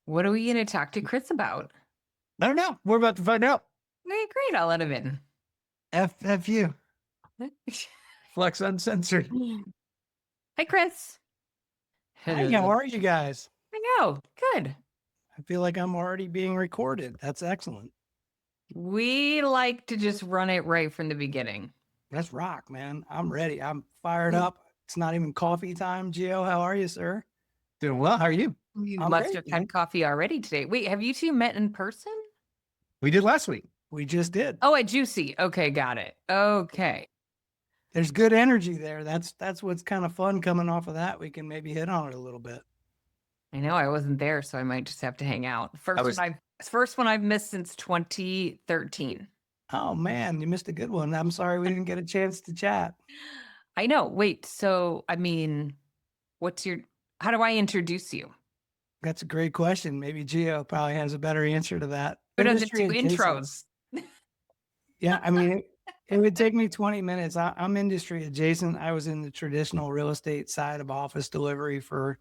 What are we going to talk to Chris about? I don't know. We're about to find out. Okay, great. I'll let him in. FFU. Flex Uncensored. Hi, Chris. Hi, how are you guys? I know. Good. I feel like I'm already being recorded. That's excellent. We like to just run it right from the beginning. Let's rock, man. I'm ready. I'm fired up. It's not even coffee time. Gio, how are you, sir? Doing well. How are you? You I'm must great, have man. had coffee already today. Wait, have you two met in person? We did last week. We just did. Oh, at Juicy. Okay, got it. Okay. There's good energy there. That's what's kind of fun coming off of that. We can maybe hit on it a little bit. I know I wasn't there, so I might just have to hang out. First one I've missed since 2013. Oh man, you missed a good one. I'm sorry we didn't get a chance to chat. I know. Wait, so I mean, how do I introduce you? That's a great question. Maybe Gio probably has a better answer to that. Who doesn't do Industry adjacent. intros? Yeah, I mean, it would take me 20 minutes. I'm industry adjacent. I was in the traditional real estate side of office delivery for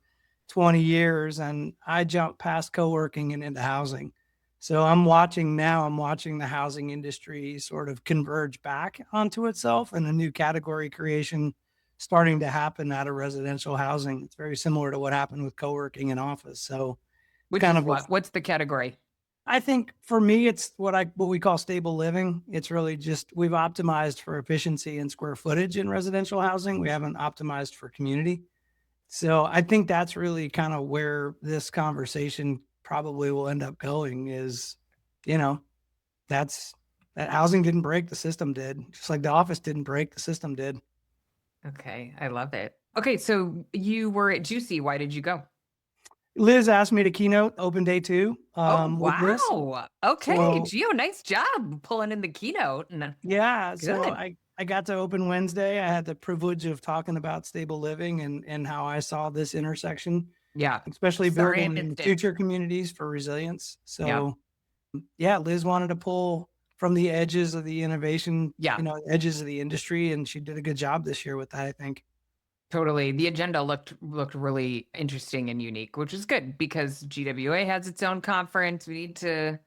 20 years, and I jumped past co-working and into housing. So I'm watching the housing industry sort of converge back onto itself, and a new category creation starting to happen out of residential housing. It's very similar to what happened with co-working and office. So What's the category? I think for me, it's what we call stable living. It's really just we've optimized for efficiency and square footage in residential housing. We haven't optimized for community. So I think that's really kind of where this conversation probably will end up going is, you know, that housing didn't break, the system did. Just like the office didn't break, the system did. Okay, I love it. Okay, so you were at Juicy. Why did you go? Liz asked me to keynote open day 2. Oh, With this. wow. Okay, So, Gio, nice job pulling in the keynote. yeah. So Good. I got to open Wednesday. I had the privilege of talking about stable living and how I saw this intersection, Yeah. especially Sorry I building missed it. future communities for resilience. Yeah. So yeah, Liz wanted to pull from the edges of the innovation, Yeah. edges of the industry, and she did a good job this year with that, I think. Totally. The agenda looked really interesting and unique, which is good because GWA has its own conference. We need to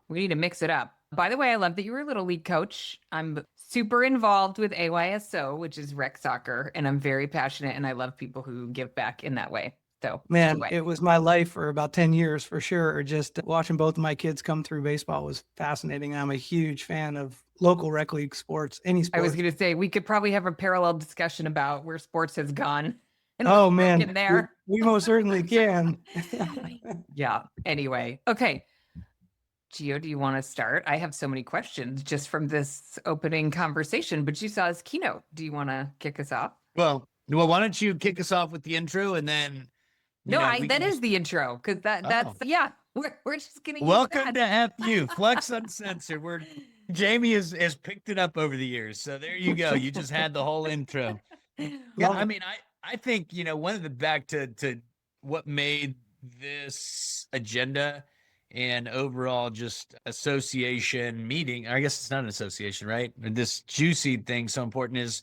mix it up. By the way, I love that you were a little league coach. I'm super involved with AYSO, which is rec soccer, and I'm very passionate and I love people who give back in that way. So, man, it was my life for about 10 years for sure. Just watching both of my kids come through baseball was fascinating. I'm a huge fan of local rec league sports, any sport. I was going to say, we could probably have a parallel discussion about where sports has gone. And man, there. We most certainly can. Yeah. Anyway. Okay. Gio, do you want to start? I have so many questions just from this opening conversation, but you saw his keynote. Do you want to kick us off? Well, why don't you kick us off with the intro and then that is the intro because we're just gonna welcome to FU Flex Uncensored. Jamie has picked it up over the years, so there you go. You just had the whole intro. Yeah, I mean, I think one of the back to what made this agenda and overall just association meeting. I guess it's not an association, right? This juicy thing so important is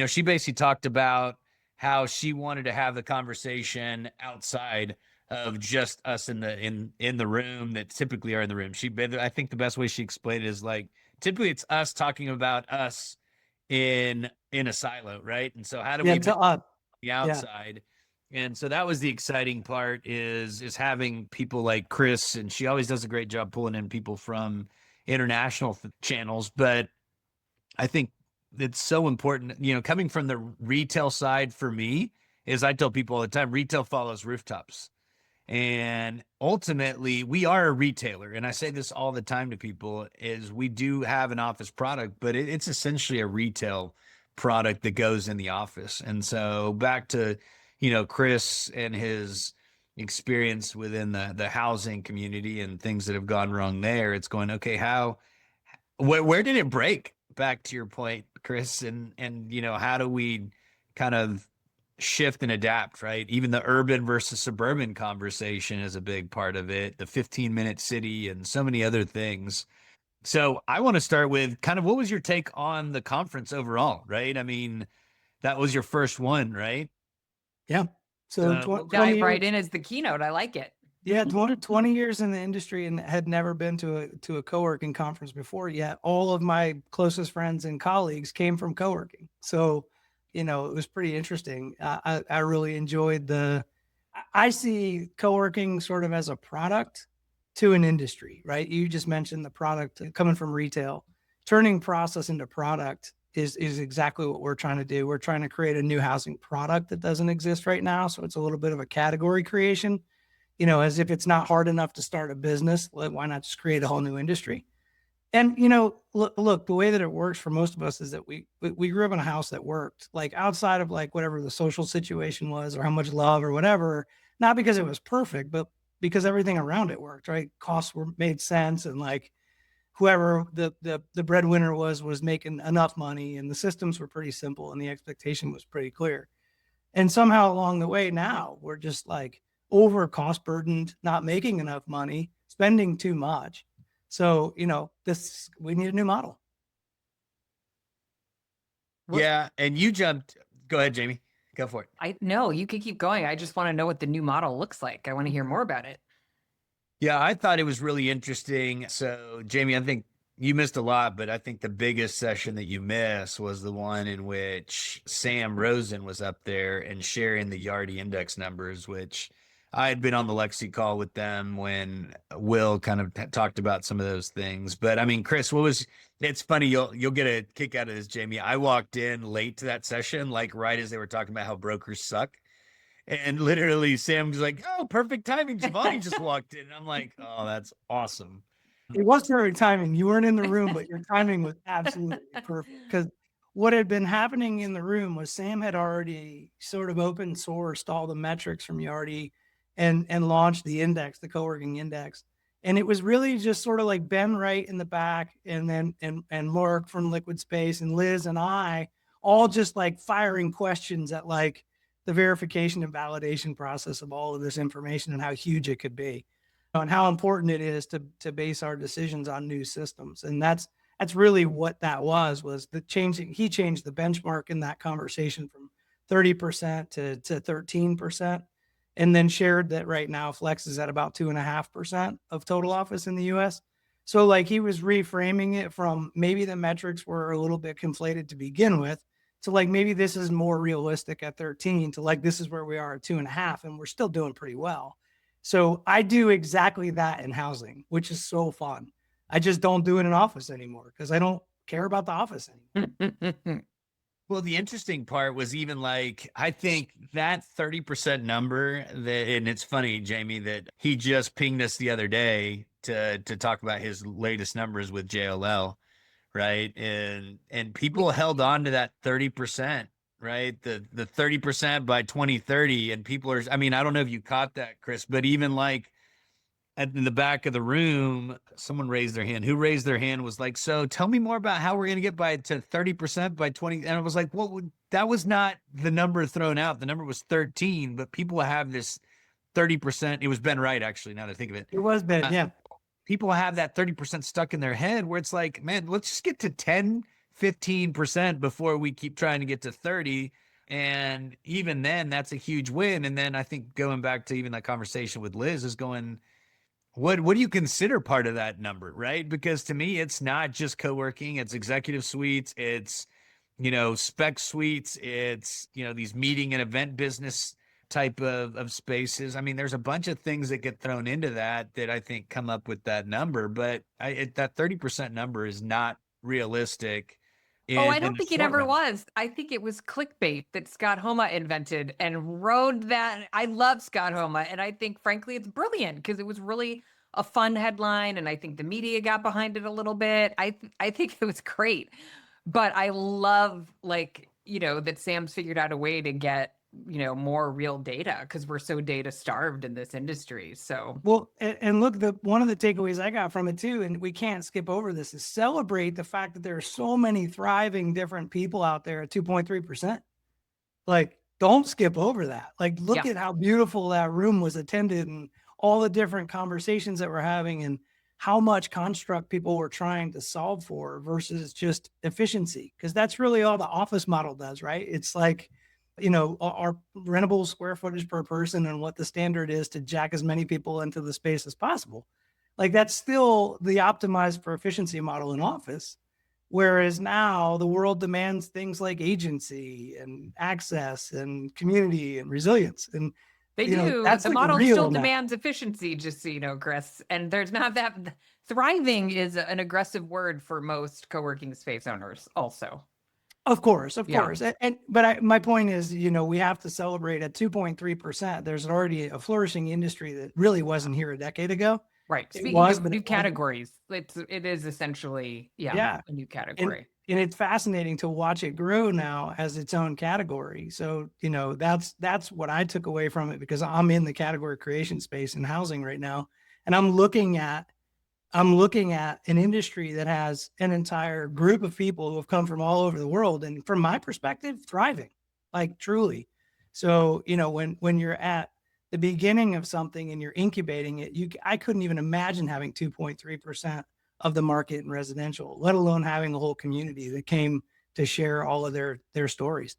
she basically talked about how she wanted to have the conversation outside of just us in the room that typically are in the room. I think the best way she explained it is like, typically it's us talking about us in a silo, right? And so how do we be the outside? Yeah. And so that was the exciting part is having people like Chris, and she always does a great job pulling in people from international channels. But I think it's so important, coming from the retail side for me, is I tell people all the time, retail follows rooftops. And ultimately, we are a retailer. And I say this all the time to people is we do have an office product, but it's essentially a retail product that goes in the office. And so back to, Chris and his experience within the housing community and things that have gone wrong there, it's going, okay, where did it break? Back to your point, Chris, and how do we kind of shift and adapt, right? Even the urban versus suburban conversation is a big part of it, the 15-minute city and so many other things. So I want to start with kind of what was your take on the conference overall, right? I mean, that was your first one, right? Yeah. So we'll dive right in as the keynote. I like it. Yeah, 20 years in the industry and had never been to a co-working conference before yet. All of my closest friends and colleagues came from co-working. So, it was pretty interesting. I really enjoyed I see co-working sort of as a product to an industry, right? You just mentioned the product coming from retail. Turning process into product is exactly what we're trying to do. We're trying to create a new housing product that doesn't exist right now. So it's a little bit of a category creation, as if it's not hard enough to start a business, why not just create a whole new industry? And look, the way that it works for most of us is that we grew up in a house that worked, like outside of like whatever the social situation was or how much love or whatever, not because it was perfect, but because everything around it worked, right? Costs were made sense, and like whoever the breadwinner was making enough money, and the systems were pretty simple, and the expectation was pretty clear. And somehow along the way now, we're just like over cost burdened, not making enough money, spending too much. So, we need a new model. Yeah. And you jumped. Go ahead, Jamie. Go for it. No, you can keep going. I just want to know what the new model looks like. I want to hear more about it. Yeah, I thought it was really interesting. So, Jamie, I think you missed a lot, but I think the biggest session that you missed was the one in which Sam Rosen was up there and sharing the Yardi index numbers, which I had been on the Lexi call with them when Will kind of talked about some of those things. But I mean, Chris, it's funny, you'll get a kick out of this, Jamie. I walked in late to that session, like right as they were talking about how brokers suck. And literally Sam was like, "Oh, perfect timing. Giovanni just walked in." And I'm like, "Oh, that's awesome." It was perfect timing. You weren't in the room, but your timing was absolutely perfect, because what had been happening in the room was Sam had already sort of open sourced all the metrics from Yardi and launched the index, the co-working index. And it was really just sort of like Ben Wright in the back, and then and Mark from Liquid Space, and Liz and I all just like firing questions at like the verification and validation process of all of this information and how huge it could be, and how important it is to base our decisions on new systems. And that's really what that was the changing. He changed the benchmark in that conversation from 30% to 13%, and then shared that right now Flex is at about 2.5% of total office in the US. So like he was reframing it from maybe the metrics were a little bit conflated to begin with, to like maybe this is more realistic at 13, to like this is where we are at 2.5, and we're still doing pretty well. So I do exactly that in housing, which is so fun. I just don't do it in office anymore because I don't care about the office anymore. Well, the interesting part was even like, I think that 30% number and it's funny, Jamie, that he just pinged us the other day to talk about his latest numbers with JLL, right? And people held on to that 30%, right? The 30% by 2030. And people I mean, I don't know if you caught that, Chris, but even like in the back of the room, someone raised their hand. Who raised their hand was like, "So tell me more about how we're going to get to 30% by 20." And I was like, "Well, that was not the number thrown out. The number was 13, but people have this 30%. It was Ben Wright, actually, now that I think of it. It was Ben, yeah. People have that 30% stuck in their head where it's like, man, let's just get to 10, 15% before we keep trying to get to 30. And even then, that's a huge win. And then I think going back to even that conversation with Liz is going, what do you consider part of that number, right? Because to me, it's not just co-working, it's executive suites, it's, spec suites, it's, these meeting and event business type of spaces. I mean, there's a bunch of things that get thrown into that I think come up with that number, but that 30% number is not realistic. I don't think it ever was. I think it was clickbait that Scott Homa invented and rode that. I love Scott Homa, and I think, frankly, it's brilliant because it was really a fun headline, and I think the media got behind it a little bit. I think it was great, but I love that Sam's figured out a way to get more real data because we're so data starved in this industry. So well, and look, one of the takeaways I got from it too, and we can't skip over this, is celebrate the fact that there are so many thriving different people out there at 2.3%. Like, don't skip over that. Like, look at how beautiful that room was attended, and all the different conversations that we're having, and how much construct people were trying to solve for versus just efficiency. Because that's really all the office model does, right? It's like, our rentable square footage per person and what the standard is to jack as many people into the space as possible. Like that's still the optimized for efficiency model in office. Whereas now the world demands things like agency and access and community and resilience. And They do. that's The like model real still now. demands efficiency, just so you know, Chris. And there's not that thriving is an aggressive word for most co-working space owners also. Of course. Yeah. But my point is, we have to celebrate at 2.3%. There's already a flourishing industry that really wasn't here a decade ago. Right. It Speaking was, of but new it wasn't. categories, it is essentially, Yeah. a new category. And it's fascinating to watch it grow now as its own category. So, that's what I took away from it, because I'm in the category creation space in housing right now. And I'm looking at an industry that has an entire group of people who have come from all over the world. And from my perspective, thriving, like truly. So, when you're at the beginning of something and you're incubating it, I couldn't even imagine having 2.3% of the market in residential, let alone having a whole community that came to share all of their stories.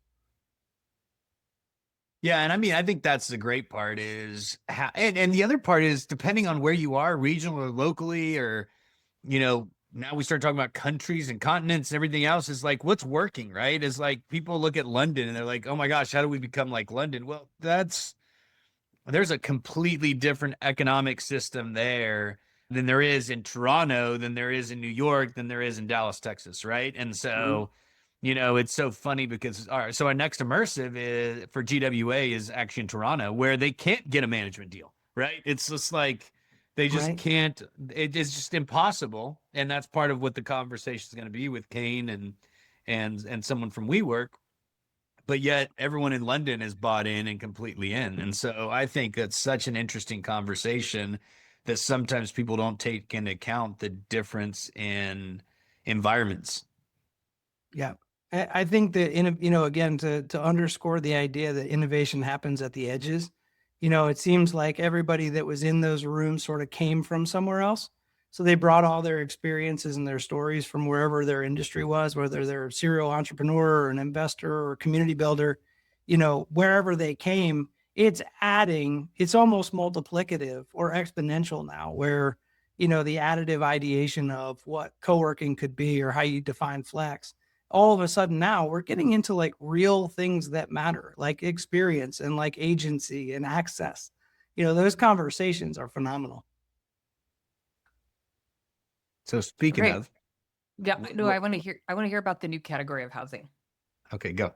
Yeah, and I mean, I think that's the great part is and the other part is depending on where you are, regional or locally, or now we start talking about countries and continents and everything else, is like what's working, right? Is like people look at London and they're like, oh my gosh, how do we become like London? Well, there's a completely different economic system there than there is in Toronto, than there is in New York, than there is in Dallas, Texas, right? And so, it's so funny because so our next immersive is for GWA is actually in Toronto, where they can't get a management deal, right? It's just like they just can't. It is just impossible, and that's part of what the conversation is going to be with Kane and someone from WeWork. But yet everyone in London is bought in and completely in. And so I think that's such an interesting conversation that sometimes people don't take into account the difference in environments. Yeah. I think that, again, to underscore the idea that innovation happens at the edges, it seems like everybody that was in those rooms sort of came from somewhere else. So they brought all their experiences and their stories from wherever their industry was, whether they're a serial entrepreneur or an investor or a community builder, wherever they came, it's almost multiplicative or exponential now, where, the additive ideation of what co-working could be or how you define flex. All of a sudden now we're getting into like real things that matter, like experience and like agency and access. Those conversations are phenomenal. So speaking Great. of, Yeah, no, I want to hear about the new category of housing. okay, go.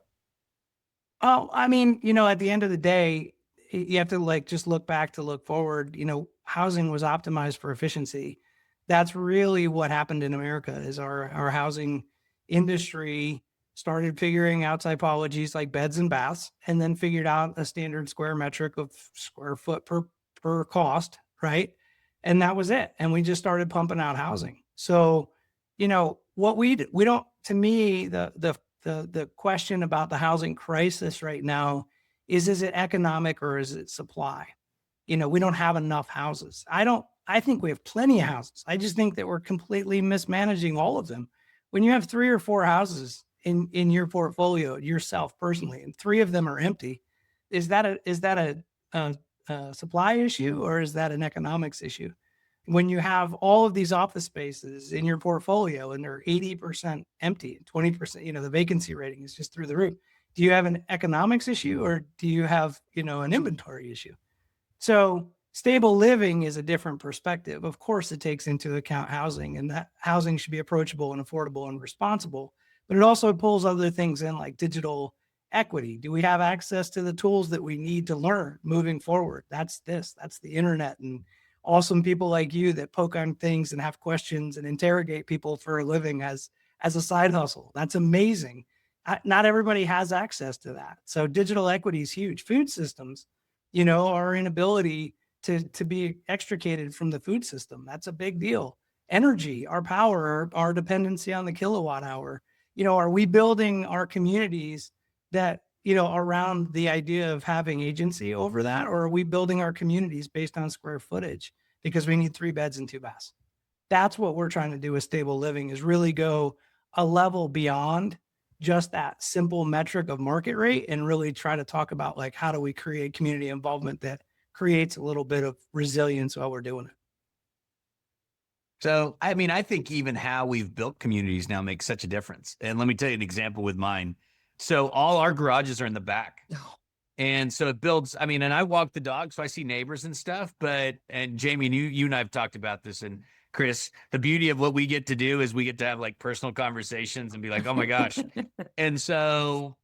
Oh, I mean, at the end of the day, you have to like just look back to look forward. Housing was optimized for efficiency. That's really what happened in America. Is our housing industry started figuring out typologies like beds and baths, and then figured out a standard square metric of square foot per cost, right? And that was it. And we just started pumping out housing. So, what we don't, to me, the question about the housing crisis right now is it economic or is it supply? We don't have enough houses. I think we have plenty of houses. I just think that we're completely mismanaging all of them. When you have 3 or 4 houses in your portfolio yourself personally, and 3 of them are empty, is that a supply issue or is that an economics issue? When you have all of these office spaces in your portfolio and they're 80% empty, 20%, the vacancy rating is just through the roof. Do you have an economics issue or do you have, an inventory issue? So stable living is a different perspective. Of course, it takes into account housing, and that housing should be approachable and affordable and responsible, but it also pulls other things in like digital equity. Do we have access to the tools that we need to learn moving forward? That's the internet and awesome people like you that poke on things and have questions and interrogate people for a living as a side hustle. That's amazing. Not everybody has access to that. So digital equity is huge. Food systems, our inability to be extricated from the food system. That's a big deal. Energy, our power, our dependency on the kilowatt hour. Are we building our communities that, around the idea of having agency over that? Or are we building our communities based on square footage because we need 3 beds and 2 baths? That's what we're trying to do with stable living, is really go a level beyond just that simple metric of market rate and really try to talk about like, how do we create community involvement that creates a little bit of resilience while we're doing it. So, I mean, I think even how we've built communities now makes such a difference. And let me tell you an example with mine. So all our garages are in the back. And so it builds, I mean, and I walk the dog, so I see neighbors and stuff, and Jamie, and you and I have talked about this, and Chris, the beauty of what we get to do is we get to have like personal conversations and be like, oh my gosh. And so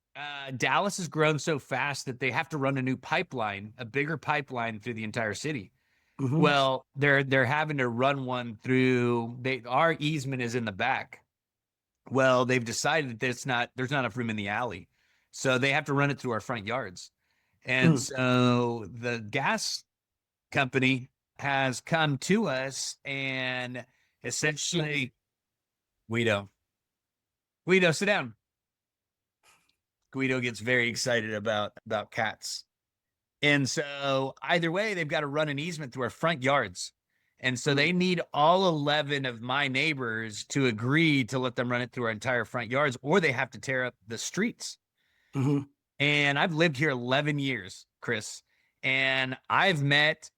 Dallas has grown so fast that they have to run a new pipeline, a bigger pipeline through the entire city. Mhm. Well, they're having to run one through, our easement is in the back. Well, they've decided that there's not enough room in the alley. So they have to run it through our front yards. And so the gas company has come to us and essentially, Guido, sit down. Guido gets very excited about cats. And so either way, they've got to run an easement through our front yards. And so they need all 11 of my neighbors to agree to let them run it through our entire front yards, or they have to tear up the streets. Mhm. And I've lived here 11 years, Chris, and I've met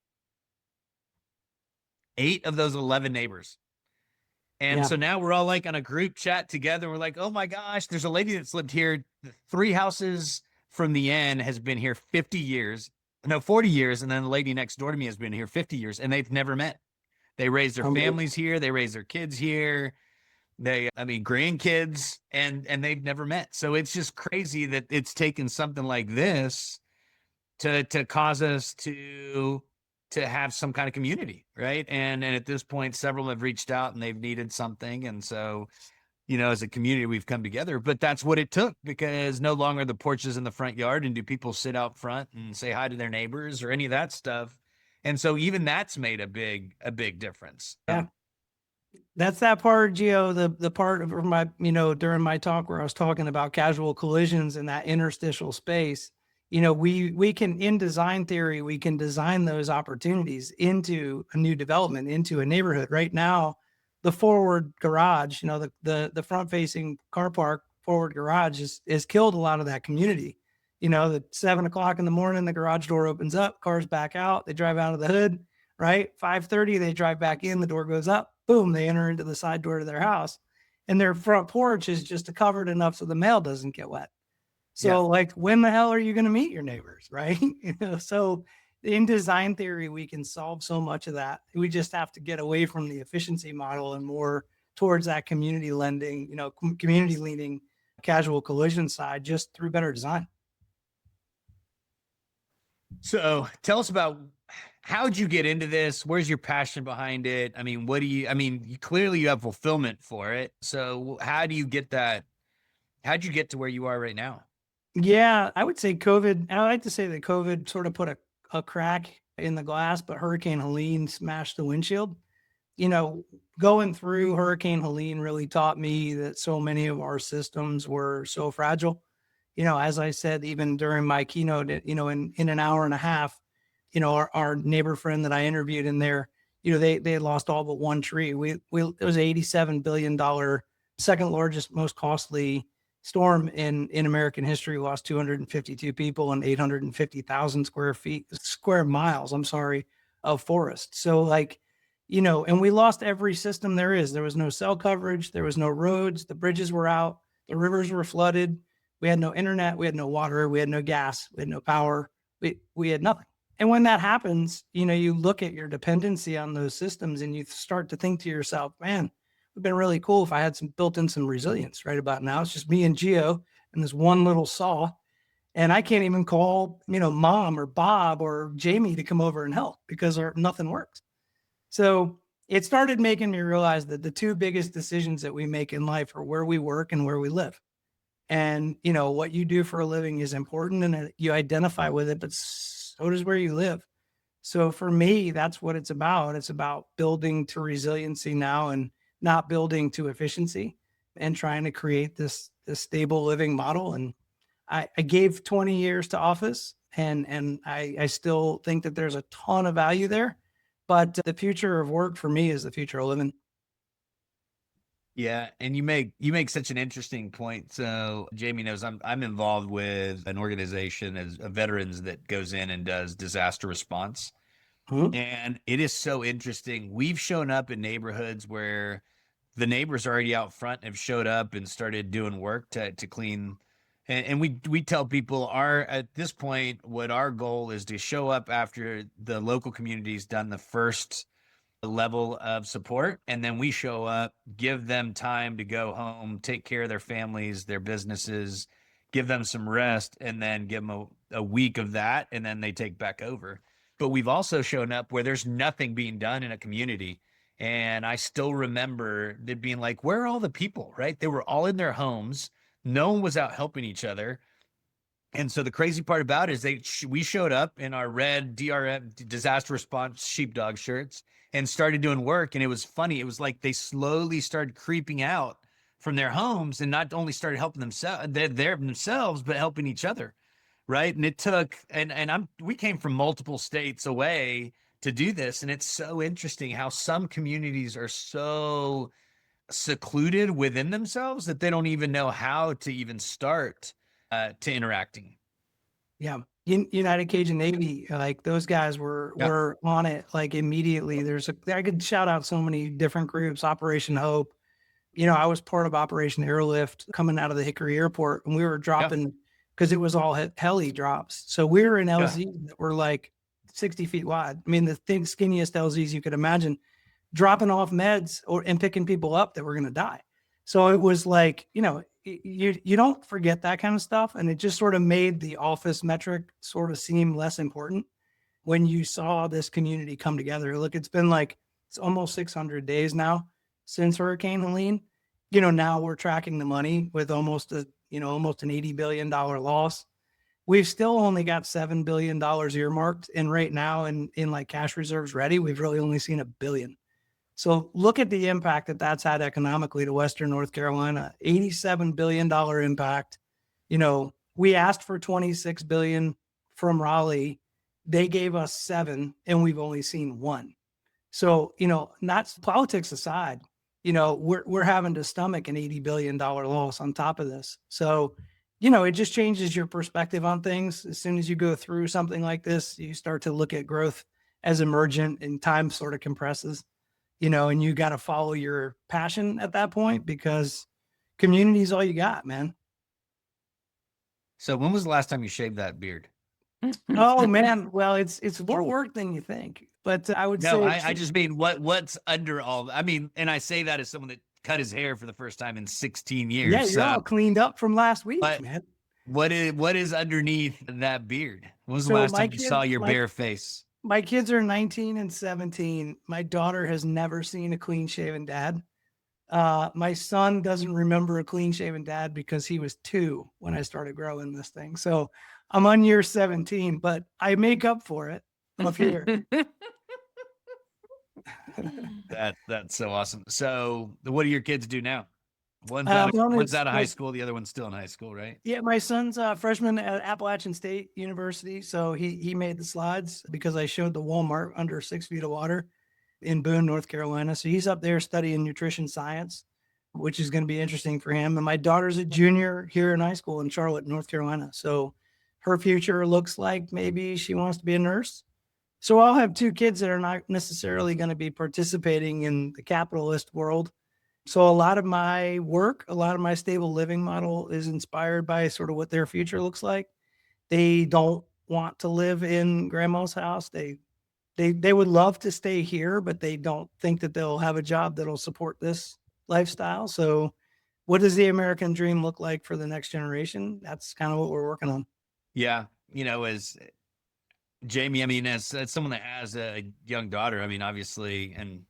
8 of those 11 neighbors. And Yeah. so now we're all like on a group chat together. We're like, oh my gosh, there's a lady that's lived here 3 houses from the end, has been here 50 years. No, 40 years. And then the lady next door to me has been here 50 years, and they've never met. They raise their families here. They raise their kids here. Grandkids, and they've never met. So it's just crazy that it's taken something like this to cause us to have some kind of community, right? And at this point, several have reached out and they've needed something. And so, as a community, we've come together, but that's what it took, because no longer the porches in the front yard, and do people sit out front and say hi to their neighbors or any of that stuff. And so even that's made a big difference. Yeah. That's that part, Gio, the part of my, during my talk where I was talking about casual collisions in that interstitial space. We can, in design theory, we can design those opportunities into a new development, into a neighborhood. Right now, the forward garage, the front facing car park forward garage is killed a lot of that community. At 7 o'clock in the morning, the garage door opens up, cars back out, they drive out of the hood, right? 5:30, they drive back in, the door goes up, boom, they enter into the side door to their house, and their front porch is just covered enough so the mail doesn't get wet. So like, when the hell are you going to meet your neighbors? Right. So in design theory, we can solve so much of that. We just have to get away from the efficiency model and more towards that community lending, community leaning casual collision side, just through better design. So tell us about, how'd you get into this? Where's your passion behind it? I mean, clearly you have fulfillment for it. So how do you get that? How'd you get to where you are right now? Yeah, I would say COVID. I like to say that COVID sort of put a crack in the glass, but Hurricane Helene smashed the windshield. Going through Hurricane Helene really taught me that so many of our systems were so fragile. As I said, even during my keynote, in an hour and a half, our neighbor friend that I interviewed in there, they had lost all but one tree. It was $87 billion, second largest, most costly storm in American history. We lost 252 people and 850,000 square miles, of forest. So and we lost every system there is. There was no cell coverage. There was no roads. The bridges were out. The rivers were flooded. We had no internet. We had no water. We had no gas. We had no power. We had nothing. And when that happens, you look at your dependency on those systems and you start to think to yourself, man, it would have been really cool if I had built in some resilience. Right about now, it's just me and Gio and this one little saw. And I can't even call, mom or Bob or Jamie to come over and help because nothing works. So it started making me realize that the two biggest decisions that we make in life are where we work and where we live. And, what you do for a living is important and you identify with it, but so does where you live. So for me, that's what it's about. It's about building to resiliency now and not building to efficiency, and trying to create this stable living model. And I gave 20 years to office, and I still think that there's a ton of value there. But the future of work for me is the future of living. Yeah, and you make such an interesting point. So Jamie knows I'm involved with an organization as a veterans that goes in and does disaster response. Mhm. And it is so interesting. We've shown up in neighborhoods where the neighbors already out front have showed up and started doing work to clean. And we tell people our at this point what our goal is to show up after the local community's done the first level of support, and then we show up, give them time to go home, take care of their families, their businesses, give them some rest, and then give them a week of that, and then they take back over. But we've also shown up where there's nothing being done in a community. And I still remember it being like, where are all the people, right? They were all in their homes. No one was out helping each other. And so the crazy part about it is we showed up in our red DRM disaster response sheepdog shirts and started doing work. And it was funny. It was like they slowly started creeping out from their homes and not only started helping themselves, but helping each other. Right. And it took and we came from multiple states away to do this. And it's so interesting how some communities are so secluded within themselves that they don't even know how to even start to interacting. Yeah. United Cajun Navy, like those guys were Yeah. were on it like immediately. I could shout out so many different groups, Operation Hope. I was part of Operation Airlift coming out of the Hickory Airport, and we were Yeah. dropping because it was all heli drops. So we were in Yeah. LZ that were like 60 feet wide. I mean, the thing skinniest LZs you could imagine, dropping off meds and picking people up that were going to die. So it was like, you don't forget that kind of stuff. And it just sort of made the office metric sort of seem less important when you saw this community come together. Look, it's almost 600 days now since Hurricane Helene. Now we're tracking the money with almost an $80 billion loss. We've still only got $7 billion earmarked. And right now in like cash reserves ready, we've really only seen $1 billion. So look at the impact that that's had economically to Western North Carolina, $87 billion impact. We asked for 26 billion from Raleigh. They gave us 7 and we've only seen 1. So, not politics aside, we're having to stomach an $80 billion loss on top of this. So, it just changes your perspective on things. As soon as you go through something like this, you start to look at growth as emergent and time sort of compresses, and you got to follow your passion at that point because community is all you got, man. So when was the last time you shaved that beard? Oh man. Well, it's more work than you think, but I would No, say I just mean what's under all. I mean, and I say that as someone that cut his hair for the first time in 16 years. yeah, you're all cleaned up from last week, but man. what is underneath that beard? When was the So last my time you saw kids- your my- bare face? My kids are 19 and 17. My daughter has never seen a clean shaven dad. My son doesn't remember a clean shaven dad because he was 2 when I started growing this thing. So I'm on year 17, but I make up for it up here. That's so awesome. So what do your kids do now? One's One one's is- out of high my- school, the other one's still in high school, right? Yeah, my son's a freshman at Appalachian State University. So he made the slides because I showed the Walmart under 6 feet of water in Boone, North Carolina. So he's up there studying nutrition science, which is going to be interesting for him. And my daughter's a junior here in high school in Charlotte, North Carolina. So her future looks like maybe she wants to be a nurse. So I'll have 2 kids that are not necessarily going to be participating in the capitalist world. So a lot of my work, a lot of my stable living model is inspired by sort of what their future looks like. They don't want to live in grandma's house. They would love to stay here, but they don't think that they'll have a job that'll support this lifestyle. So what does the American dream look like for the next generation? That's kind of what we're working on. Yeah, as Jamie, I mean, as someone that has a young daughter, I mean, obviously, and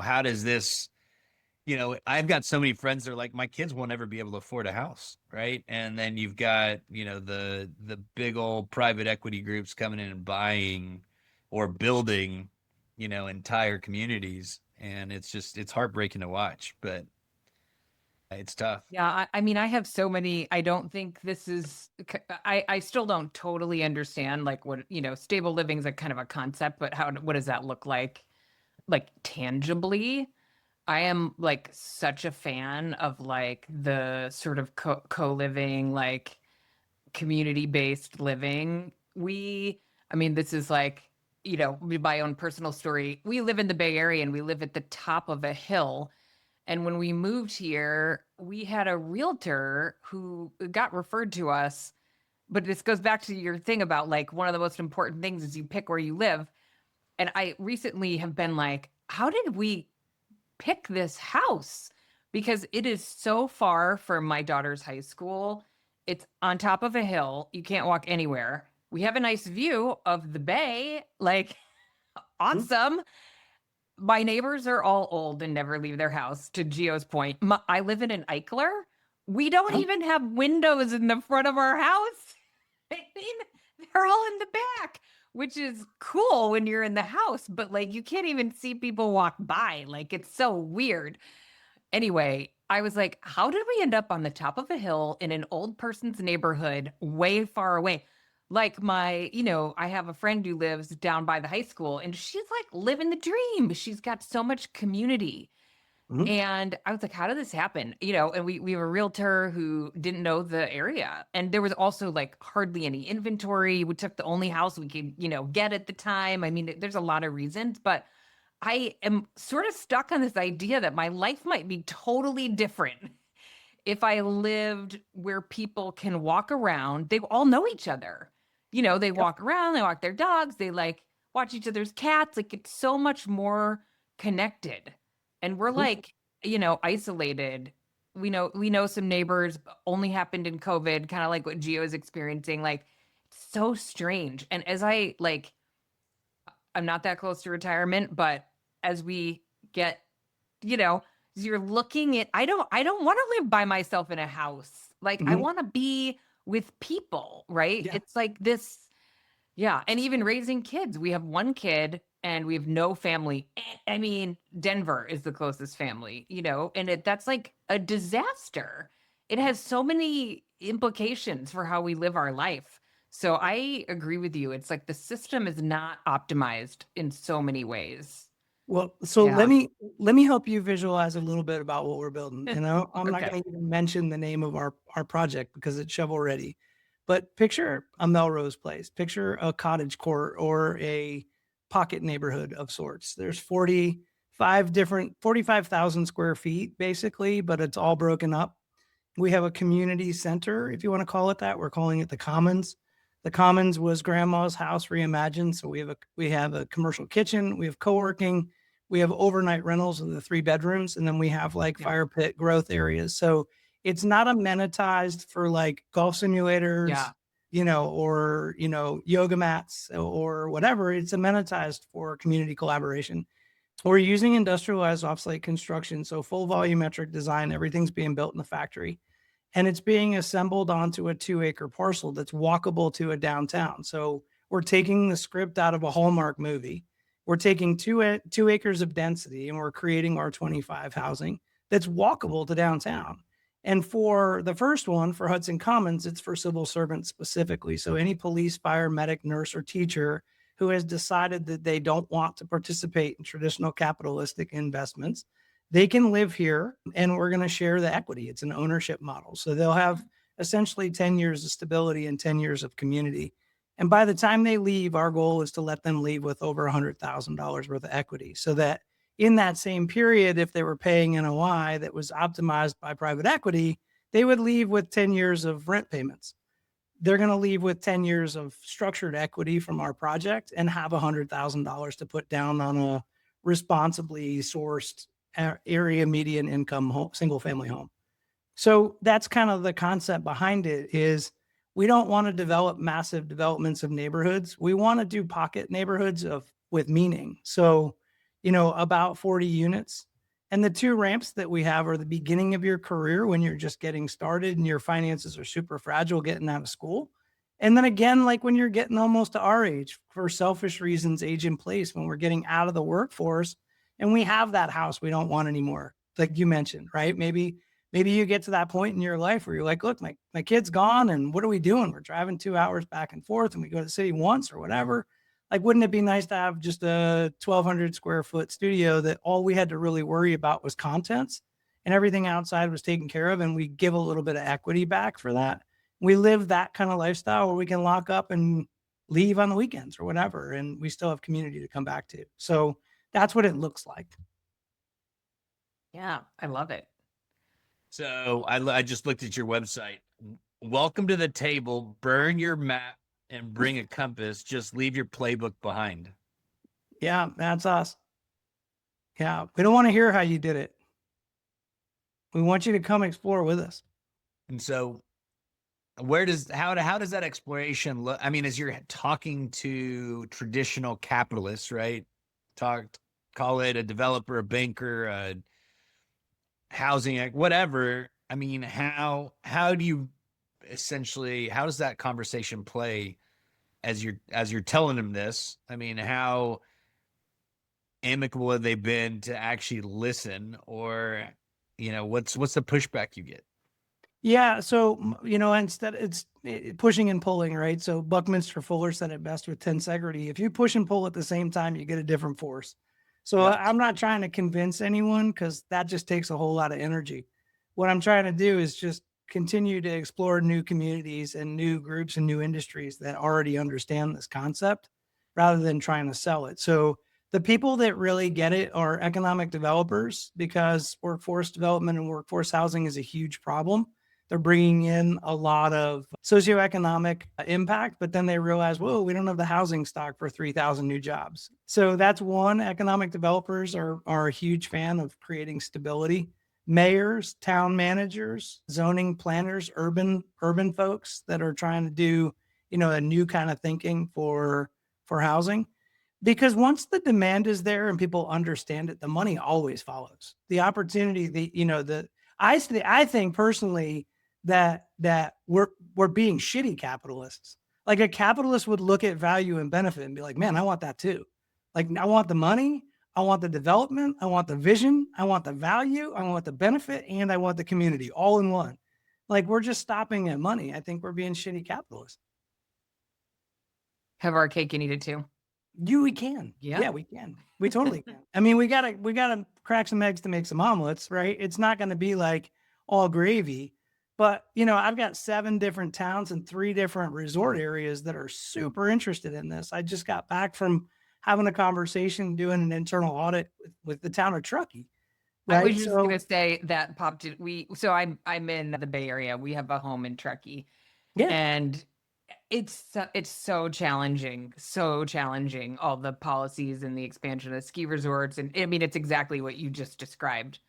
how does this, I've got so many friends that are like, my kids won't ever be able to afford a house, right? And then you've got, the big old private equity groups coming in and buying or building, entire communities, and it's heartbreaking to watch, but it's tough. Yeah, I mean, I have so many. I don't think this is. I still don't totally understand like what stable living is a kind of a concept, but what does that look like tangibly? I am like such a fan of like the sort of co-living, like community-based living. I mean, this is like, my own personal story. We live in the Bay Area and we live at the top of a hill. And when we moved here, we had a realtor who got referred to us. But this goes back to your thing about like one of the most important things is you pick where you live. And I recently have been like, how did we pick this house? Because it is so far from my daughter's high school. It's on top of a hill. You can't walk anywhere. We have a nice view of the bay, like awesome. My neighbors are all old and never leave their house, to Gio's point. I live in an Eichler. We don't even have windows in the front of our house. I mean, they're all in the back, which is cool when you're in the house, but like you can't even see people walk by. Like it's so weird. Anyway, I was like, how did we end up on the top of a hill in an old person's neighborhood way far away? Like I have a friend who lives down by the high school and she's like living the dream. She's got so much community. Mhm. And I was like, how did this happen? And we have a realtor who didn't know the area. And there was also like hardly any inventory. We took the only house we could, get at the time. I mean, there's a lot of reasons, but I am sort of stuck on this idea that my life might be totally different if I lived where people can walk around. They all know each other. They walk around, they walk their dogs, they like watch each other's cats. Like it's so much more connected. And we're Mhm. like, isolated. We know some neighbors only happened in COVID, kind of like what Gio is experiencing. Like it's so strange. And as I'm not that close to retirement, but as we get, you're looking at, I don't want to live by myself in a house. Like I Mhm. want to be with people, right? Yeah. It's like this, yeah. And even raising kids, we have one kid and we have no family. I mean, Denver is the closest family, and that's like a disaster. It has so many implications for how we live our life. So I agree with you. It's like the system is not optimized in so many ways. Well, so Yeah. let me help you visualize a little bit about what we're building. And I'm not Okay. going to even mention the name of our project because it's shovel ready. But picture a Melrose Place, picture a cottage court or a pocket neighborhood of sorts. There's 45,000 square feet basically, but it's all broken up. We have a community center, if you want to call it that. We're calling it the Commons. The Commons was grandma's house reimagined. So we have a commercial kitchen, we have co-working, we have overnight rentals of the 3 bedrooms, and then we have like Yeah. fire pit growth areas. So it's not amenitized for like golf simulators, Yeah. or yoga mats or whatever. It's amenitized for community collaboration. We're using industrialized offsite construction, so full volumetric design. Everything's being built in the factory and it's being assembled onto a 2-acre parcel that's walkable to a downtown. So we're taking the script out of a Hallmark movie. We're taking 2 acres of density and we're creating R25 housing that's walkable to downtown. And for the first one, for Hudson Commons, it's for civil servants specifically. So any police, fire, medic, nurse, or teacher who has decided that they don't want to participate in traditional capitalistic investments, they can live here and we're going to share the equity. It's an ownership model. So they'll have essentially 10 years of stability and 10 years of community. And by the time they leave, our goal is to let them leave with over $100,000 worth of equity so that in that same period, if they were paying NOI that was optimized by private equity, they would leave with 10 years of rent payments. They're going to leave with 10 years of structured equity from our project and have $100,000 to put down on a responsibly sourced area median income home, single family home. So that's kind of the concept behind it is we don't want to develop massive developments of neighborhoods. We want to do pocket neighborhoods with meaning. So, about 40 units. And the 2 ramps that we have are the beginning of your career when you're just getting started and your finances are super fragile getting out of school. And then again, like when you're getting almost to our age for selfish reasons, age in place, when we're getting out of the workforce and we have that house we don't want anymore. Like you mentioned, right? Maybe you get to that point in your life where you're like, look, my kid's gone and what are we doing? We're driving 2 hours back and forth and we go to the city once or whatever. Like, wouldn't it be nice to have just a 1,200 square foot studio that all we had to really worry about was contents and everything outside was taken care of, and we give a little bit of equity back for that? We live that kind of lifestyle where we can lock up and leave on the weekends or whatever, and we still have community to come back to. So that's what it looks like. Yeah, I love it. So I just looked at your website. Welcome to the table. Burn your map and bring a compass. Just leave your playbook behind. Yeah, that's us. Yeah, we don't want to hear how you did it. We want you to come explore with us. And so how does that exploration look? I mean, as you're talking to traditional capitalists, right? Call it a developer, a banker, a housing, whatever. I mean, how do you essentially, how does that conversation play as you're telling them this? I mean, how amicable have they been to actually listen, or what's the pushback you get? Yeah, so instead it's pushing and pulling, right? So Buckminster Fuller said it best with tensegrity. If you push and pull at the same time, you get a different force. So Yeah. I'm not trying to convince anyone, because that just takes a whole lot of energy. What I'm trying to do is just continue to explore new communities and new groups and new industries that already understand this concept, rather than trying to sell it. So the people that really get it are economic developers, because workforce development and workforce housing is a huge problem. They're bringing in a lot of socioeconomic impact, but then they realize, whoa, we don't have the housing stock for 3,000 new jobs. So that's one. Economic developers are a huge fan of creating stability. Mayors, town managers, zoning planners, urban folks that are trying to do, a new kind of thinking for housing. Because once the demand is there and people understand it, the money always follows. The opportunity, I think personally that we're being shitty capitalists. Like, a capitalist would look at value and benefit and be like, man, I want that too. Like, I want the money, I want the development, I want the vision, I want the value, I want the benefit, and I want the community all in one. Like, we're just stopping at money. I think we're being shitty capitalists. Have our cake and eat it too. We can. Yeah, we can. We totally can. I mean, we gotta crack some eggs to make some omelets, right? It's not going to be like all gravy, but I've got 7 different towns and 3 different resort areas that are super interested in this. I just got back from having a conversation, doing an internal audit with the town of Truckee. Right? I was just gonna say that popped in. So I'm in the Bay Area. We have a home in Truckee. Yeah. And it's so challenging, all the policies and the expansion of the ski resorts. And I mean, it's exactly what you just described.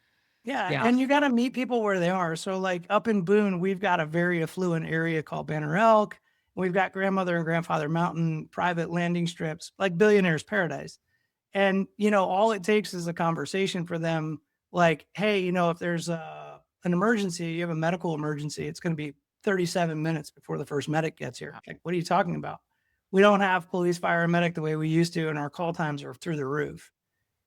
Yeah. And you got to meet people where they are. So, like, up in Boone, we've got a very affluent area called Banner Elk. We've got Grandmother and Grandfather Mountain private landing strips, like billionaire's paradise. And, all it takes is a conversation for them. Like, hey, if there's an emergency, you have a medical emergency, it's going to be 37 minutes before the first medic gets here. Like, what are you talking about? We don't have police, fire, and medic the way we used to, and our call times are through the roof.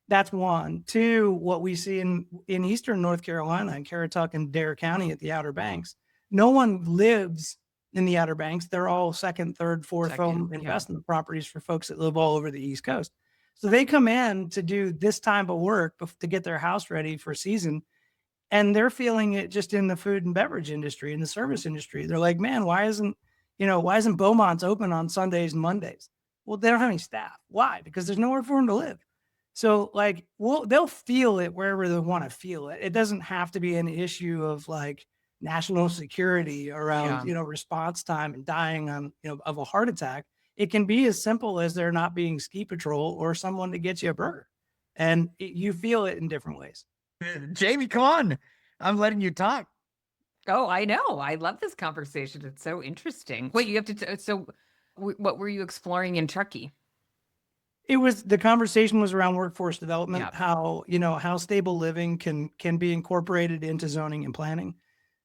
That's one. 2, what we see in Eastern North Carolina, in Caratuck and Dare County at the Outer Banks, no one lives in the Outer Banks. They're all second, third, fourth home investment properties for folks that live all over the East Coast. So they come in to do this time of work to get their house ready for season. And they're feeling it just in the food and beverage industry, in the service industry. They're like, man, why isn't Beaumont's open on Sundays and Mondays? Well, they don't have any staff. Why? Because there's nowhere for them to live. So, like, they'll feel it wherever they want to feel it. It doesn't have to be an issue of like national security around, response time and dying on, of a heart attack. It can be as simple as there not being ski patrol or someone to get you a burger. And you feel it in different ways. Jamie, come on. I'm letting you talk. Oh, I know. I love this conversation. It's so interesting. Wait, you have to, what were you exploring in Truckee? The conversation was around workforce development, how stable living can be incorporated into zoning and planning.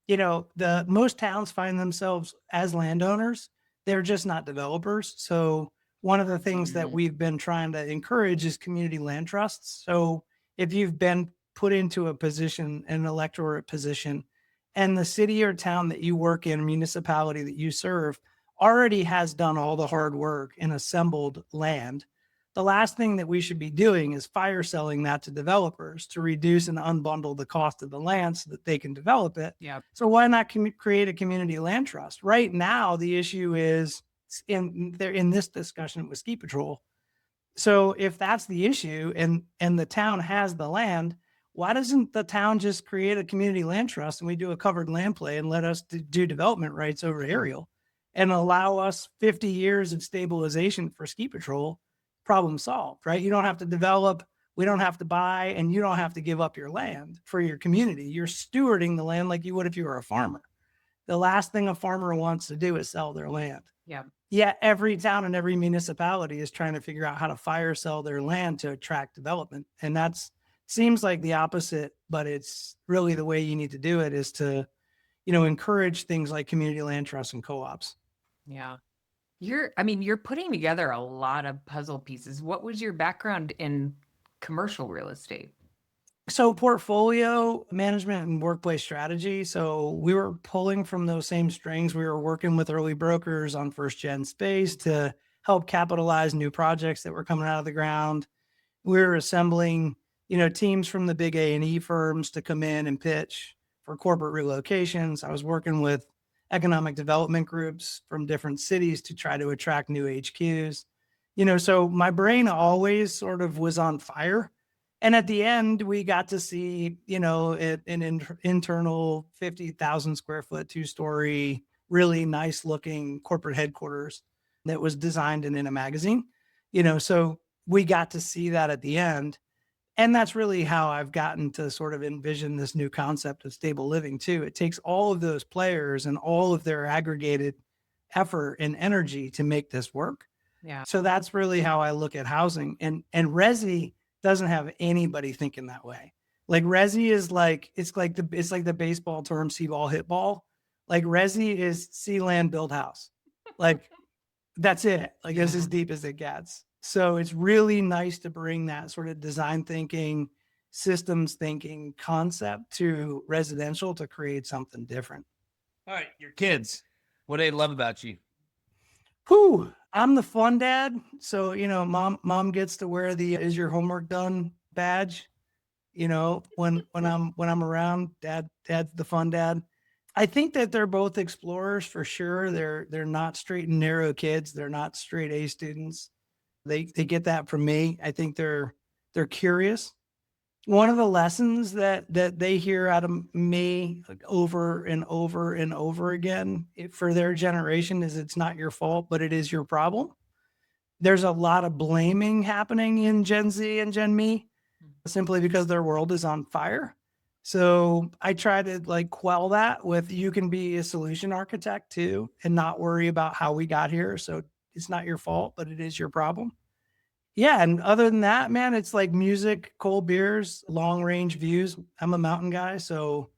The most towns find themselves as landowners. They're just not developers. So one of the things that we've been trying to encourage is community land trusts. So if you've been put into a position, an electorate position, and the city or town that you work in, municipality that you serve, already has done all the hard work and assembled land. The last thing that we should be doing is fire selling that to developers to reduce and unbundle the cost of the land so that they can develop it. Yeah. So why not create a community land trust? Right now, the issue is in this discussion with ski patrol. So if that's the issue and the town has the land, why doesn't the town just create a community land trust and we do a covered land play and let us do development rights over aerial and allow us 50 years of stabilization for ski patrol? Problem solved, right? You don't have to develop, we don't have to buy, and you don't have to give up your land for your community. You're stewarding the land like you would if you were a farmer. The last thing a farmer wants to do is sell their land. Yeah. Yeah, every town and every municipality is trying to figure out how to fire sell their land to attract development. And that's seems like the opposite, but it's really the way you need to do it is to, encourage things like community land trusts and co-ops. Yeah. You're putting together a lot of puzzle pieces. What was your background in commercial real estate? So portfolio management and workplace strategy. So we were pulling from those same strings. We were working with early brokers on first gen space to help capitalize new projects that were coming out of the ground. We were assembling, teams from the big A&E firms to come in and pitch for corporate relocations. I was working with economic development groups from different cities to try to attract new HQs. So my brain always sort of was on fire. And at the end, we got to see, an internal 50,000 square foot, 2-story, really nice looking corporate headquarters that was designed and in a magazine, so we got to see that at the end. And that's really how I've gotten to sort of envision this new concept of stable living too. It takes all of those players and all of their aggregated effort and energy to make this work. Yeah. So that's really how I look at housing. And Resi doesn't have anybody thinking that way. Like Resi is like, it's like the baseball term, see ball, hit ball. Like Resi is see land, build house. Like that's it. Like it's as deep as it gets. So it's really nice to bring that sort of design thinking, systems thinking concept to residential to create something different. All right, your kids, what do they love about you? Whew, I'm the fun dad. So, mom gets to wear the "Is your homework done" badge. When I'm around, dad's the fun dad. I think that they're both explorers for sure. They're not straight and narrow kids. They're not straight A students. They get that from me. I think they're curious. One of the lessons that they hear out of me over and over and over again for their generation is it's not your fault, but it is your problem. There's a lot of blaming happening in Gen Z and Gen Me simply because their world is on fire. So I try to quell that with you can be a solution architect too and not worry about how we got here. So it's not your fault, but it is your problem. Yeah, and other than that, man, it's like music, cold beers, long range views. I'm a mountain guy, so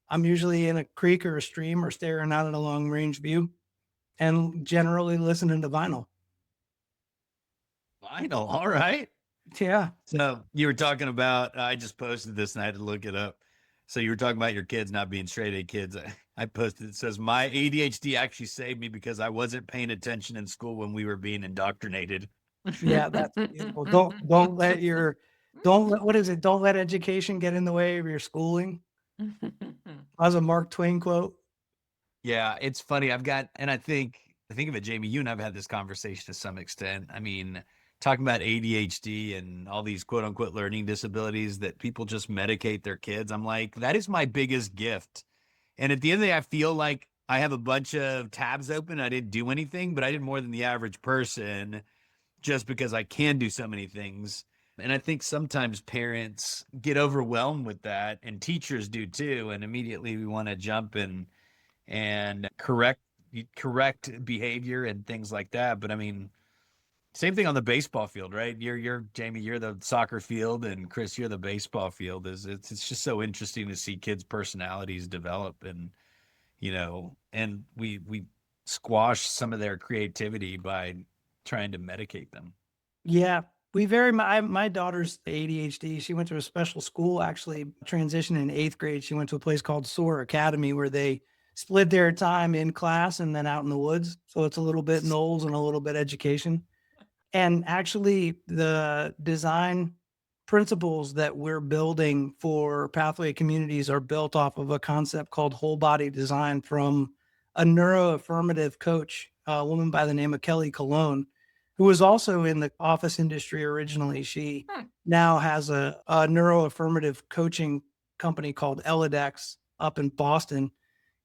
I'm usually in a creek or a stream or staring out at a long range view and generally listening to vinyl. Vinyl, all right. Yeah. So you were talking about, I just posted this and I had to look it up. So you were talking about your kids not being straight A kids. I posted, it says, my ADHD actually saved me because I wasn't paying attention in school when we were being indoctrinated. Yeah, that's beautiful. Don't let education get in the way of your schooling. That was a Mark Twain quote. Yeah, it's funny. I think of it, Jamie, you and I've had this conversation to some extent. I mean, talking about ADHD and all these quote unquote learning disabilities that people just medicate their kids. I'm like, that is my biggest gift. And at the end of the day, I feel like I have a bunch of tabs open. I didn't do anything, but I did more than the average person just because I can do so many things. And I think sometimes parents get overwhelmed with that, and teachers do too. And immediately we want to jump and correct behavior and things like that. But I mean, same thing on the baseball field, right? You're Jamie, you're the soccer field, and Chris, you're the baseball field. It's just so interesting to see kids' personalities develop, and and we squash some of their creativity by trying to medicate them. Yeah, my daughter's ADHD. She went to a special school, actually transitioned in 8th grade. She went to a place called SOAR Academy where they split their time in class and then out in the woods. So it's a little bit Knowles and a little bit education. And actually, the design principles that we're building for pathway communities are built off of a concept called whole body design from a neuroaffirmative coach, a woman by the name of Kelly Colon, who was also in the office industry originally. She now has a neuroaffirmative coaching company called Elidex up in Boston.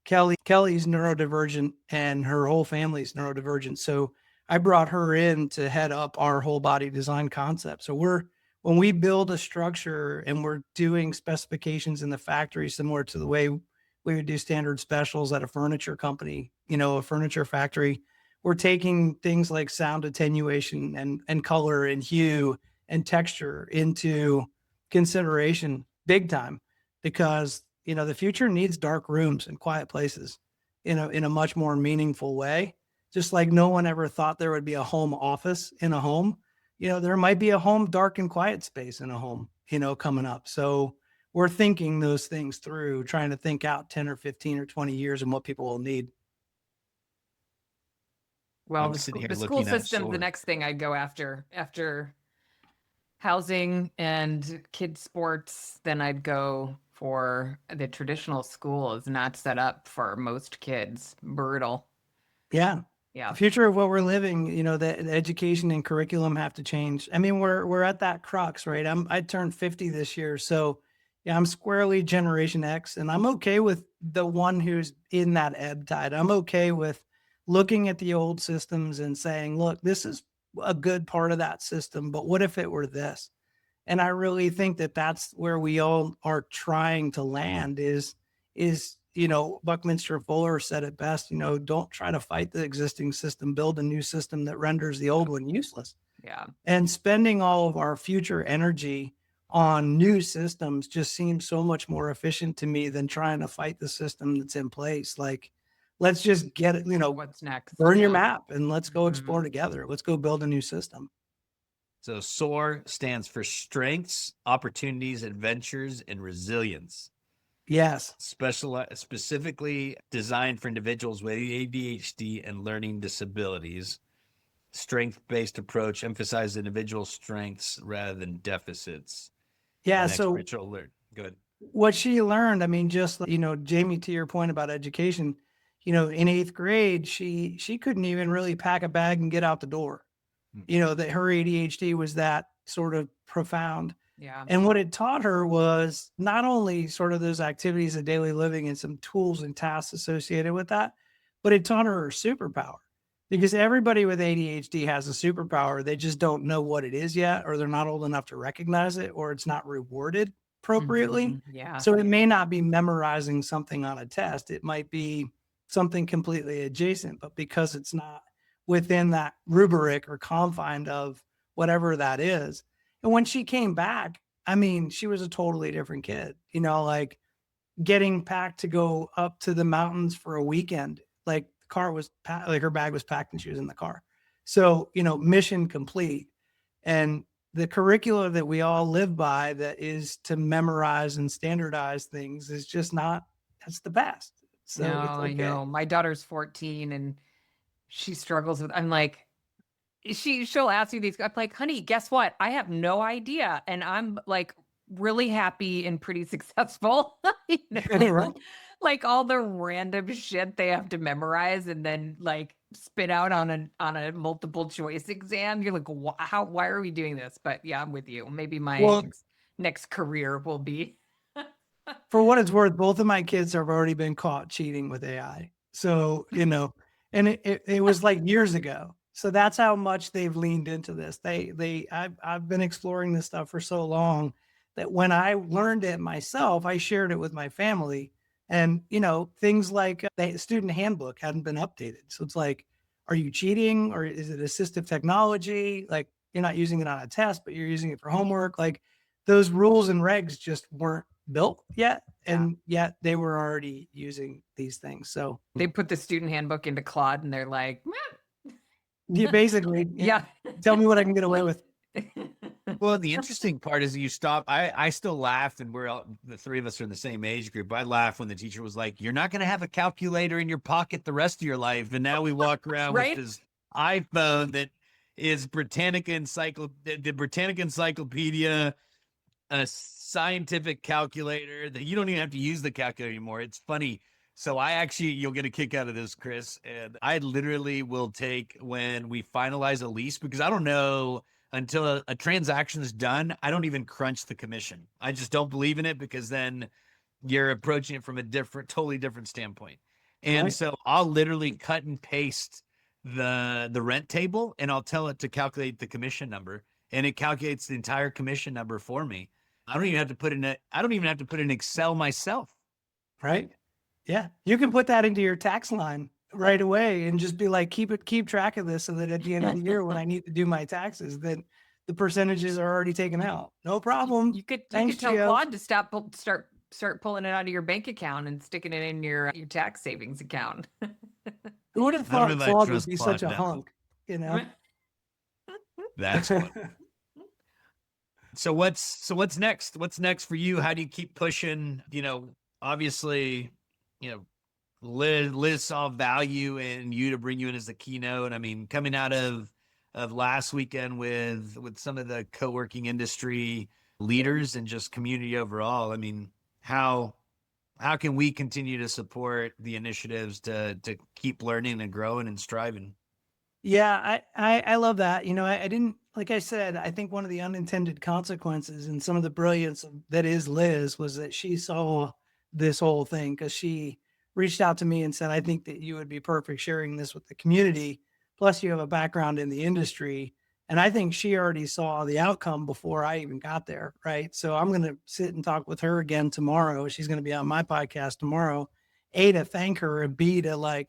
Kelly's neurodivergent and her whole family's neurodivergent. So I brought her in to head up our whole body design concept. So when we build a structure and we're doing specifications in the factory, similar to the way we would do standard specials at a furniture company, a furniture factory, we're taking things like sound attenuation and color and hue and texture into consideration big time, because the future needs dark rooms and quiet places in a much more meaningful way. Just like no one ever thought there would be a home office in a home, there might be a home dark and quiet space in a home, coming up. So we're thinking those things through, trying to think out 10 or 15 or 20 years and what people will need. Well, the school system, the next thing I'd go after housing and kids sports, then I'd go for the traditional school is not set up for most kids. Brutal. Yeah. Yeah. The future of what we're living, the education and curriculum have to change. I mean, we're at that crux, right? I turned 50 this year. So yeah, I'm squarely Generation X, and I'm okay with the one who's in that ebb tide. I'm okay with looking at the old systems and saying, look, this is a good part of that system, but what if it were this? And I really think that that's where we all are trying to land is Buckminster Fuller said it best, don't try to fight the existing system, build a new system that renders the old one useless. Yeah. And spending all of our future energy on new systems just seems so much more efficient to me than trying to fight the system that's in place. Like, let's just get it, what's next? Burn your map and let's go explore together. Let's go build a new system. So SOAR stands for strengths, opportunities, adventures, and resilience. Yes. Specifically designed for individuals with ADHD and learning disabilities. Strength-based approach emphasizes individual strengths rather than deficits. Yeah. So go ahead. What she learned, I mean, just, Jamie, to your point about education, in 8th grade, she couldn't even really pack a bag and get out the door. That her ADHD was that sort of profound. Yeah. And what it taught her was not only sort of those activities of daily living and some tools and tasks associated with that, but it taught her superpower, because everybody with ADHD has a superpower. They just don't know what it is yet, or they're not old enough to recognize it, or it's not rewarded appropriately. Yeah. So it may not be memorizing something on a test. It might be something completely adjacent, but because it's not within that rubric or confine of whatever that is. And when she came back, I mean, she was a totally different kid, like getting packed to go up to the mountains for a weekend. Like the car was packed, like her bag was packed and she was in the car. So, mission complete. And the curricula that we all live by, that is to memorize and standardize things, is just not, that's the best. So no, it's okay. I know. My daughter's 14 and she struggles with, I'm like, she'll ask me these, I'm like, honey, guess what? I have no idea. And I'm like really happy and pretty successful. Right. Like all the random shit they have to memorize and then like spit out on a multiple choice exam. You're like, why are we doing this? But yeah, I'm with you. Maybe my next career will be. For what it's worth, both of my kids have already been caught cheating with AI. So, and it was like years ago. So that's how much they've leaned into this. I've been exploring this stuff for so long that when I learned it myself, I shared it with my family. And, things like the student handbook hadn't been updated. So it's like, are you cheating, or is it assistive technology? Like, you're not using it on a test, but you're using it for homework. Like, those rules and regs just weren't built yet. And yet they were already using these things. So they put the student handbook into Claude and they're like, you basically, yeah, tell me what I can get away with. Well, the interesting part is you stop. I still laughed, and we're all, the three of us are in the same age group. I laughed when the teacher was like, "You're not going to have a calculator in your pocket the rest of your life." And now we walk around with Right? this iPhone that is the Britannica Encyclopedia, a scientific calculator that you don't even have to use the calculator anymore. It's funny. So you'll get a kick out of this, Chris. And I literally will take, when we finalize a lease, because I don't know until a transaction is done, I don't even crunch the commission. I just don't believe in it, because then you're approaching it from a totally different standpoint. And Right. so I'll literally cut and paste the rent table, and I'll tell it to calculate the commission number, and it calculates the entire commission number for me. I don't even have to put in Excel myself. Right. Yeah. You can put that into your tax line right away and just be like, keep track of this so that at the end of the year, when I need to do my taxes, then the percentages are already taken out. No problem. You could Thanks, tell Gio. Claude to start pulling it out of your bank account and sticking it in your tax savings account. Who would have I don't thought know if I Claude would trust be Claude such a now. hunk, you know? That's funny. So what's next? What's next for you? How do you keep pushing? Obviously, Liz saw value in you to bring you in as the keynote. I mean, coming out of last weekend with some of the co-working industry leaders and just community overall. I mean, how can we continue to support the initiatives to keep learning and growing and striving? Yeah, I love that. I didn't, like I said, I think one of the unintended consequences and some of the brilliance that is Liz was that she saw this whole thing, because she reached out to me and said, I think that you would be perfect sharing this with the community. Plus, you have a background in the industry. And I think she already saw the outcome before I even got there. Right. So I'm going to sit and talk with her again tomorrow. She's going to be on my podcast tomorrow. A, to thank her, and B, to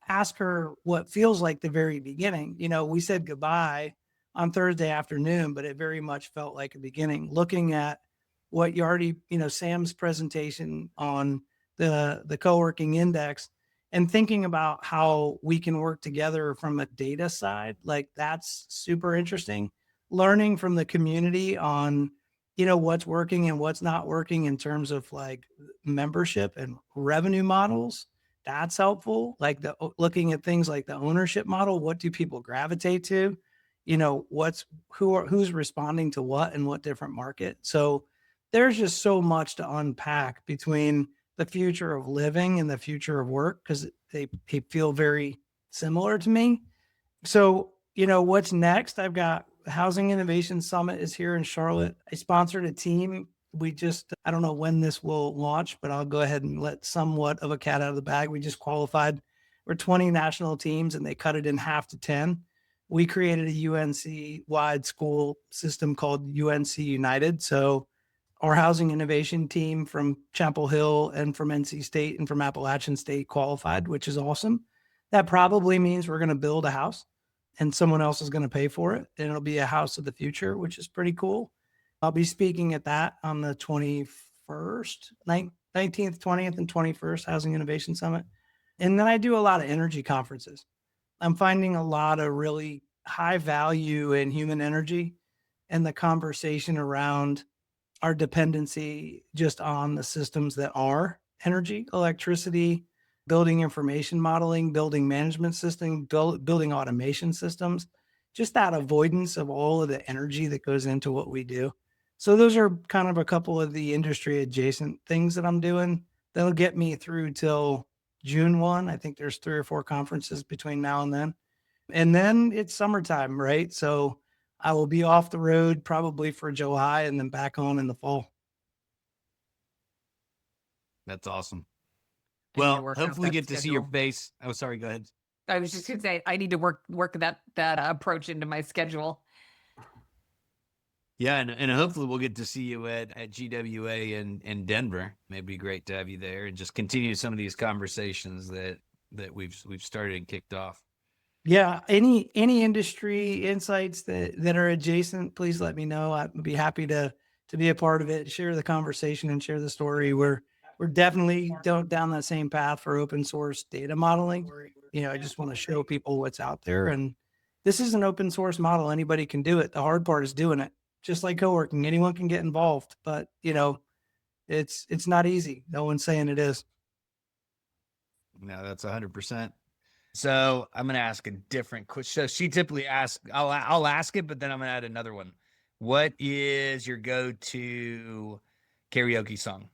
ask her what feels like the very beginning. We said goodbye on Thursday afternoon, but it very much felt like a beginning. Looking at what you already, Sam's presentation on the co-working index, and thinking about how we can work together from a data side, like that's super interesting. Learning from the community on, what's working and what's not working in terms of membership and revenue models. That's helpful. Looking at things like the ownership model, what do people gravitate to? Who's responding to what in what different market. So there's just so much to unpack between the future of living and the future of work, because they feel very similar to me. So, what's next? I've got Housing Innovation Summit is here in Charlotte. I sponsored a team. I don't know when this will launch, but I'll go ahead and let somewhat of a cat out of the bag. We just qualified. We're 20 national teams, and they cut it in half to 10. We created a UNC wide school system called UNC United. So our housing innovation team from Chapel Hill and from NC State and from Appalachian State qualified, which is awesome. That probably means we're going to build a house and someone else is going to pay for it. And it'll be a house of the future, which is pretty cool. I'll be speaking at that on the 21st, 19th, 20th, and 21st Housing Innovation Summit. And then I do a lot of energy conferences. I'm finding a lot of really high value in human energy and the conversation around our dependency just on the systems that are energy, electricity, building information modeling, building management system, building automation systems, just that avoidance of all of the energy that goes into what we do. So those are kind of a couple of the industry adjacent things that I'm doing that'll get me through till June 1. I think there's 3 or 4 conferences between now and then. And then it's summertime, right? So I will be off the road probably for July and then back on in the fall. That's awesome. I need to Well, work out hopefully that get to see your schedule. face. Oh, sorry. Go ahead. I was just going to say, I need to work that approach into my schedule. Yeah, and hopefully we'll get to see you at GWA in Denver. It'd be great to have you there and just continue some of these conversations that we've started and kicked off. Yeah, any industry insights that are adjacent, please let me know. I'd be happy to be a part of it, share the conversation and share the story. We're definitely down that same path for open source data modeling. I just want to show people what's out there, and this is an open source model. Anybody can do it. The hard part is doing it. just like co-working. Anyone can get involved, but it's not easy. No one's saying it is. No, that's 100%. So I'm gonna ask a different question. So she typically asks, I'll ask it, but then I'm gonna add another one. What is your go-to karaoke song?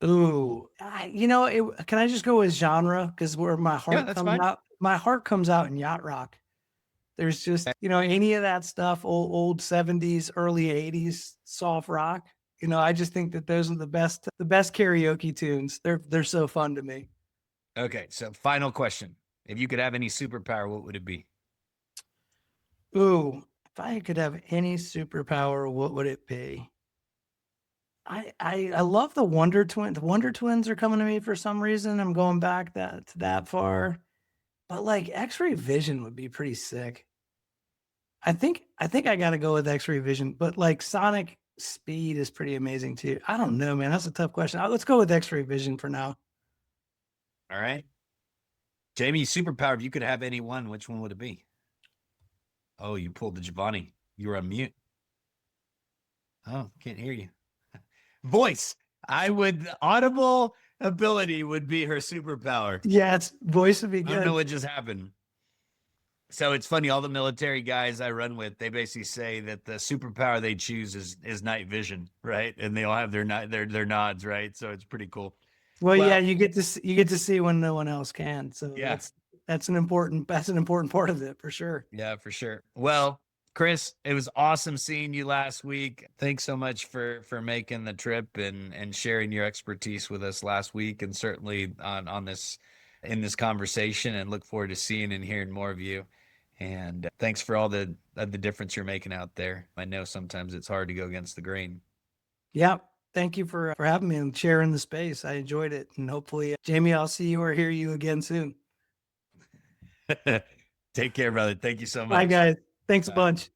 Ooh, can I just go with genre? Because where my heart that's comes fine. out, my heart comes out in yacht rock. There's just, any of that stuff, old 70s, early 80s soft rock. I just think that those are the best karaoke tunes. They're so fun to me. Okay, so final question. If you could have any superpower, what would it be? Ooh, if I could have any superpower, what would it be? I love the Wonder Twin. The Wonder Twins are coming to me for some reason. I'm going back that far. But like X-ray vision would be pretty sick. I think I gotta go with X-ray vision, but like sonic speed is pretty amazing too. I don't know, man. That's a tough question. Let's go with X-ray vision for now. All right. Jamie, superpower, if you could have any one, which one would it be? Oh, you pulled the Giovanni. You were on mute. Oh, can't hear you. Voice. Audible ability would be her superpower. Yeah, it's voice would be I good. don't know what just happened. So it's funny, all the military guys I run with, they basically say that the superpower they choose is night vision, right? And they all have their nods, right? So it's pretty cool. Well, yeah, you get to see when no one else can. So Yeah. that's an important part of it for sure. Yeah, for sure. Well, Chris, it was awesome seeing you last week. Thanks so much for making the trip and sharing your expertise with us last week, and certainly on this in this conversation, and look forward to seeing and hearing more of you. And thanks for all the difference you're making out there. I know sometimes it's hard to go against the grain. Yeah. Thank you for having me and sharing the space. I enjoyed it. And hopefully, Jamie, I'll see you or hear you again soon. Take care, brother. Thank you so much. Bye, guys. Thanks a bunch.